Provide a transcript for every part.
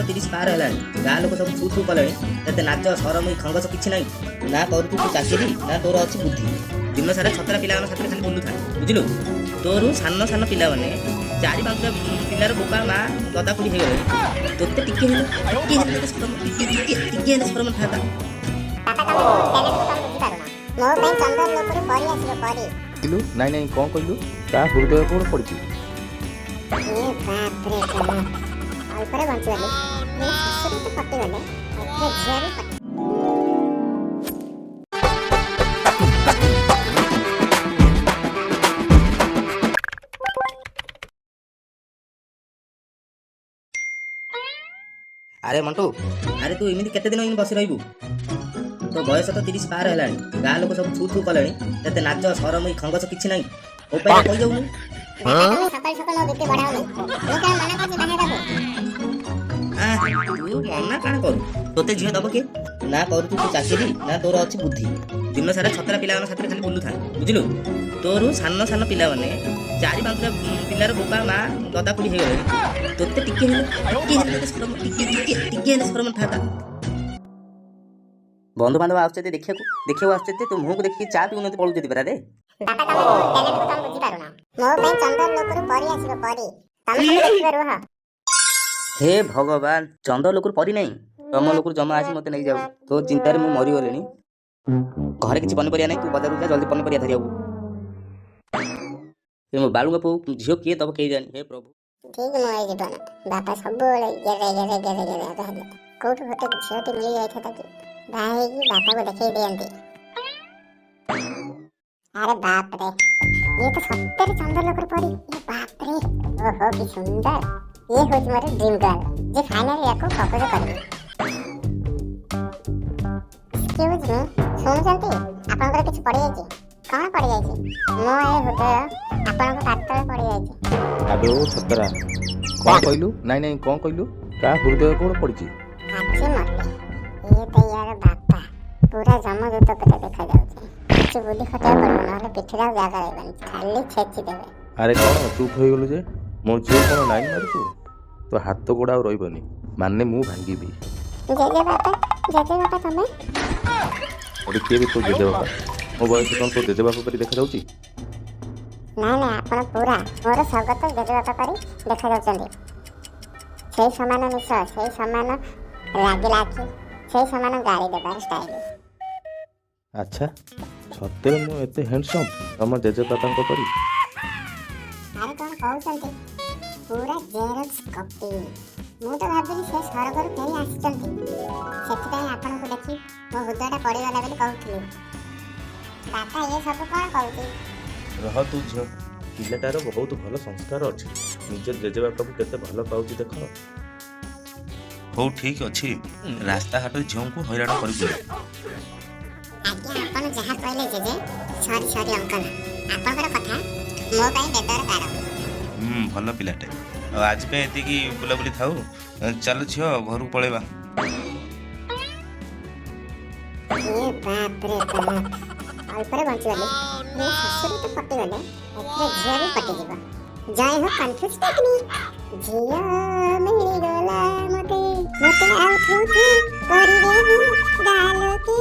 ତ 30 ପାର ହେଲାଣି। ଗାଁ ଲୋକ ସବୁ ଥୁ ଥୁ କଲେଣି। ତତେ ନାଚ ସରମ ଖଙ୍ଗସ କିଛି ନାହିଁ। ନା କରୁଛୁ ତୁ ଚାକିରି ନା ତୋର ଅଛି ବୁଦ୍ଧି। ଦିନ ସାରା ଛତରା ପିଲାମାନଙ୍କ ସାଥିରେ ଖାଲି ବୁଲୁଥା ବୁଝିଲୁ। ତୋରୁ ସାନ ସାନ ପିଲାମାନେ 4-5ଟା ପିଲାର ବୋପା ମା ଦଦା ଖୁଡି ହେଇଗଲେଣି। ତୋତେ ଟିକେ ହେଲେ ସରମ ଥାନ୍ତା। ନାଇଁ ନାଇଁ କ'ଣ କହିଲୁ? ତା ହୃଦୟ କ'ଣ ପଡ଼ିଛି? ଆରେ ମଣ୍ଟୁ, ଆରେ ତୁ ଏମିତି କେତେ ଦିନ ଏମିତି ବସି ରହିବୁ? ତୋ ବୟସ ତ 30 ପାର ହେଲାଣି। ଗାଁ ଲୋକ ସବୁ ଥୁ ଥୁ କଲେଣି। ତତେ ନାଚ ସରମ ଖଙ୍ଗସ କିଛି ନାହିଁ। ଉପାୟ କହିଯାଉନୁ। ତୁ ମନା କାଣ କରୁ? ତୋତେ ଝିଅ ଦବ କିଏ? ନା କରୁଛୁ ତୁ ଚାକିରି ନା ତୋର ଅଛି ବୁଦ୍ଧି। ଦିନ ସାରା ଛତରା ପିଲାମାନଙ୍କ ସାଥିରେ ଖାଲି ବୁଲୁଥା ବୁଝିଲୁ। ତୋରୁ ସାନ ସାନ ପିଲାମାନେ 4-5ଟା ପିଲାର ବୋପା ମା ଦଦା ଖୁଡି ହେଇଗଲେଣି। ତୋତେ ଟିକେ ହେଲେ ସରମ ଥାନ୍ତା। ବନ୍ଧୁବାନ୍ଧବ ଆସୁଛନ୍ତି ଦେଖିବାକୁ ଆସୁଛନ୍ତି। ତୁ ମୁହଁକୁ ଦେଖିକି ଚା ପିଉନନ୍ତି ପଳଉଛନ୍ତି ପରା ରେ। ହେ ଭଗବାନ, ଚନ୍ଦ ଲୋକରୁ ପରି ନାହିଁ। ତମ ଲୋକରୁ ଜମା ଆସି ମତେ ନେଇଯାଉ। ତୋ ଚିନ୍ତାରେ ମୁଁ ମରିଗଲିଣି। ଘରେ କିଛି ପନିପରିବା ନାହିଁ। ତୁ ବଜାରକୁ ଯା ଜଲ୍ଦି ପନିପରିବା ଧରିବାକୁ। ମୋ ବାଳୁଙ୍ଗା ପୁଅ ଝିଅ କିଏ ଦବ କେହି ଜାଣି। ହେ ପ୍ରଭୁ। ଠିକ ମୋ ଏଇ ଜୀବନ ବାପା ସବୁବେଳେ କୋଉଠୁ ଗୋଟେ ଝିଅଟି ମିଳି ଯାଇଥାନ୍ତା କି ବାହା ହେଇକି ବାପାକୁ ଦେଖେଇ ଦିଅନ୍ତି। ଆରେ ବାପରେ, ଇଏ ତ ସତରେ ଚନ୍ଦ୍ର ଲୋକର ପରି। ବାପରେ, ଓହୋ କି ସୁନ୍ଦର। ଇଏ ହଉଛି ମୋର ଡ୍ରିମ୍ ଗାର୍ଲ, ଯେ ଫାଇନାଲି ୟାକୁ ପ୍ରପୋଜ କରିବି। ଏକ୍ସକ୍ୟୁଜ ମି, ଶୁଣୁଛନ୍ତି? ଆପଣଙ୍କର କିଛି ପଡ଼ିଯାଇଛି? କ'ଣ ପଡ଼ିଯାଇଛି? ମୋ ଏ ହୃଦୟ ଆପଣଙ୍କ ପାଦତଳେ ପଡ଼ିଯାଇଛି। ଆବେ ଓ ଛତରା, କ'ଣ କହିଲୁ? ନାଇଁ ନାଇଁ କ'ଣ କହିଲୁ? ତା ହୃଦୟ କ'ଣ ପଡ଼ିଛି? ଆଜି ମତେ ଇଏ ତ ୟାର ବାପା ପୁରା ଜମଦୂତ ପରି ଦେଖାଯାଉଛି। କିଛି ବୁଦ୍ଧି ଖଟିବାକୁ ପଡ଼ିବ, ନହେଲେ ପିଠିରେ ଆଉ ଜାଗା ରହିବନି, ଖାଲି ଛେଚି ଦେବେ। ଆରେ କ'ଣ ଚୁପ୍ ହୋଇଗଲୁ ଯେ? ମୋ ଝିଅ କ'ଣ ଲାଇନ୍ ମାରୁଛୁ? ତୋ ହାତ ଗୋଡ଼ ଆଉ ରହିବନି, ମାନେ ମୁଁ ଭାଙ୍ଗିବି। ଜେଜେବାପା ତମେ? ଏଠି କିଏ ବି ତୋ ଜେଜେବାପା? ମୋ ବୟସ କ'ଣ ତୋ ଜେଜେବାପା ପରି ଦେଖାଯାଉଛି? ନାଇଁ ଆପଣ ପୁରା ମୋର ସ୍ୱାଗତ ଜେଜେବାପା ପରି ଦେଖାଯାଉଛନ୍ତି। ସେଇ ସମାନ ନିଶ, ସେଇ ସମାନ ରାଗିଲା ଆଖି, ସେଇ ସମାନ ଗାଳି ଦେବାର ଷ୍ଟାଇଲ। ଆଚ୍ଛା, ସତରେ ମୁଁ ଏତେ ହ୍ୟାଣ୍ଡସମ୍ ତମ ଜେଜେବାପାଙ୍କ ପରି? ଆରେ କ'ଣ କହୁଛନ୍ତି? ପୁରା ଜେରକ୍ସ କପି। ମୁଁ ତ ଭାବିଲି ସେ ସ୍ୱର୍ଗରୁ ଫେରି ଆସିଛନ୍ତି। ସେଥିପାଇଁ ଆପଣଙ୍କୁ ଦେଖି ମୋ ହୃଦୟଟା ପଡ଼ିଗଲା ବୋଲି କହୁଥିଲି। ବାପା ଇଏ ସବୁ କ'ଣ କହୁଛି? ରହ ତୁ ଝିଅ, ପିଲାଟାର ବହୁତ ଭଲ ସଂସ୍କାର ଅଛି। ନିଜ ଜେଜେବାପାକୁ କେତେ ଭଲ ପାଉଛି ଦେଖ। ହଉ ଠିକ୍ ଅଛି, ରାସ୍ତାଘାଟରେ ଝିଅଙ୍କୁ ହଇରାଣ କରିବୁନି। ଆଜ୍ଞା ଆପଣ ଯାହା କହିଲେ ଜେଜେ। ସରି ଅଙ୍କଲ, ଆପଣଙ୍କର କଥା ମୋ ପାଇଁ ବେଦର କାର। ଭଲ ପିଲାଟେ। ଆଉ ଆଜି ପାଇଁ ଏତିକି ବୁଲାବୁଲି ଥାଉ। ଚାଲ ଝିଅ ଘରକୁ ପଳେଇବା। ଅଳ୍ପରେ ବଞ୍ଚିଗଲି। ଶ୍ୱଶୁର ତ ପଟିଗଲେ, ଏଥିରେ ଝିଅ ବି ପଟିଯିବ। ଜୟ ହୋ କନଫ୍ୟୁଜ ଟେକ୍ନିକ୍। ଝିଅ ମିଳିଗଲା ମତେ ଆଉ ଥୁ କରିବେ ଗାଲକେ।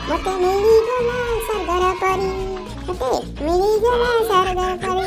ମତେ ମିଳିଗଲା ସ୍ୱର୍ଗର ପରି, ମତେ ମିଳିଗଲା ସ୍ୱର୍ଗର ପରି।